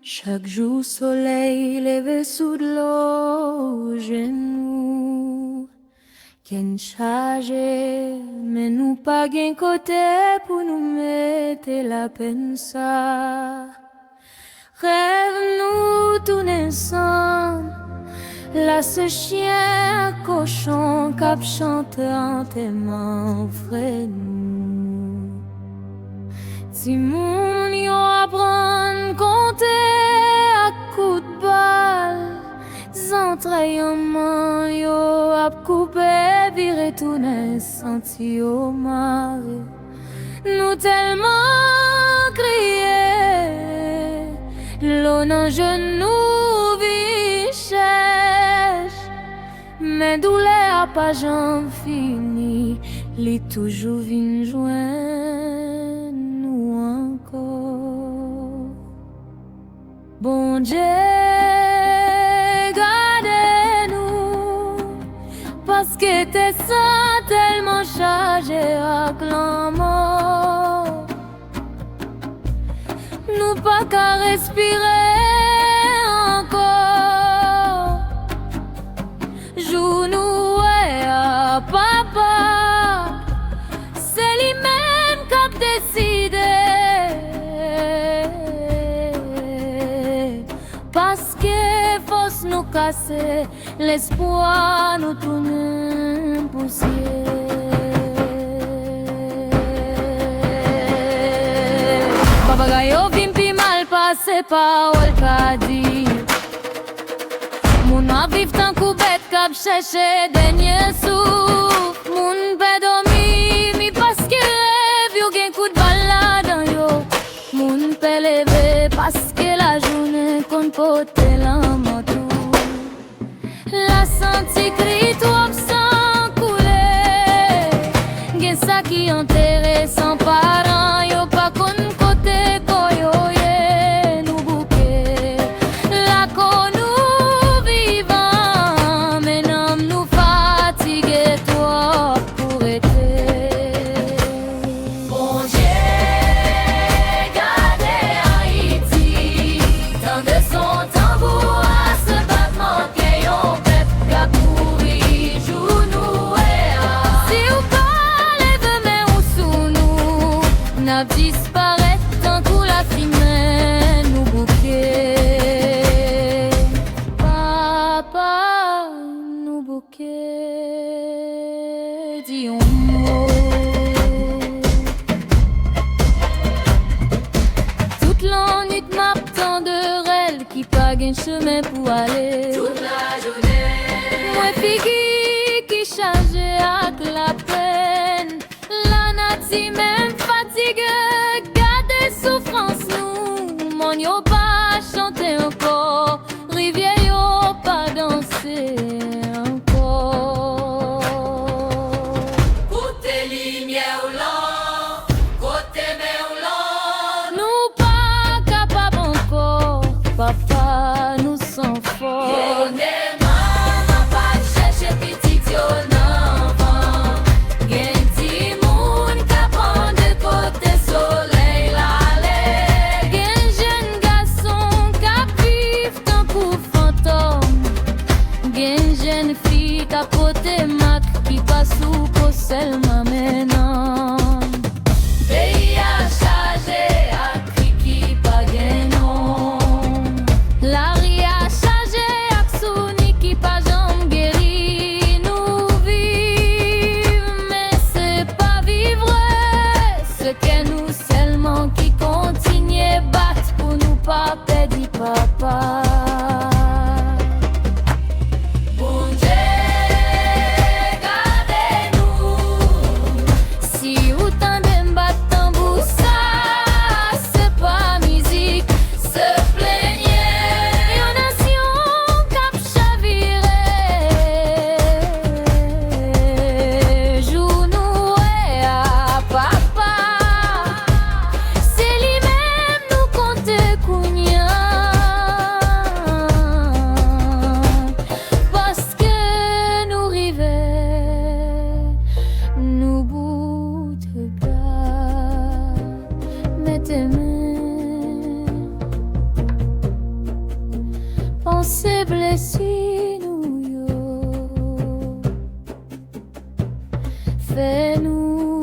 Chaque jour soleil levé sous de l'eau, genou, qu'en chargé, mais nous pas gain côté pour nous mettre la peine ça. Rêve nous tout ensemble, là ce chien cochon cap chante en t'aimant vrai nous. Si mon yo apprend compter à coups de balle, entrailles en main yo ap couper virer tout n'est senti au mar. Nous tellement crié, l'eau dans genou vi cherche, mais douleur a pas jamais fini, li toujours vin joindre nous encore. Bon Dieu, gardez-nous, parce que t'es ça tellement chargé à l'amour. Nous pas qu'à respirer encore. Joue nous à papa, c'est lui-même qui a décidé. Parce que force nous casser, l'espoir nous tourne poussière. Papagayo vimpi mal passé parole qu'a dit. Moun a viv tan kou bête k'ap chercher dernier souffle. Moun pe dormi mi paske rêve yo gen coup de balle là dans yo. Moun pe lever paske la journée kon pote la moto. La senti cri trop sans couler. Gen sa qui enterré sans parents yo pas kon côté koyo ye nous bouquet. La kon nous vivant maintenant nous fatigué trop pour être. Bon Dieu, gardez Haïti dans de son tambour à ce battement que yon peuple qu'a pourri joue nous et a. Si ou pas lève mais ou sous nous n'a disparaît tant coup la fumée nous bouquet. Papa nous bouquet dis un mot. Toute la nuit m'attend de rêve qui pas gain chemin pour aller. Toute la journée moi figure qui chargé avec la peine. La nati même fatigué, garder souffrance nous. Mon yo pas chanter encore, rivière yo pas danser encore. Côté lumière ou l'an, côté mer ou l'an, nous pas capable encore. Papa nous sommes forts. Maman pas chercher petit yo n'enfant. Gen ti moun ka prend de côté soleil l'aller. Gen jeune garçon ka vive tant coup fantôme. Gen jeune fille ka pote mak qui pas sous posel maintenant. Pays a chargé a cri qui pas gen nom. La ri a chargé a souni qui pas jambe guéri. Nous vivons mais c'est pas vivre. Ce que nous seulement qui continue battre pour nous pas perdre papa. Bon Dieu, gardez-nous. Si autant de battre tambour, ça c'est pas musique, se plaignait. Une nation cap chaviré. Joue nous à papa. C'est lui-même nous compte kounya. Parce que nous rivons, nous bout de se blesser nous yo. Fais-nous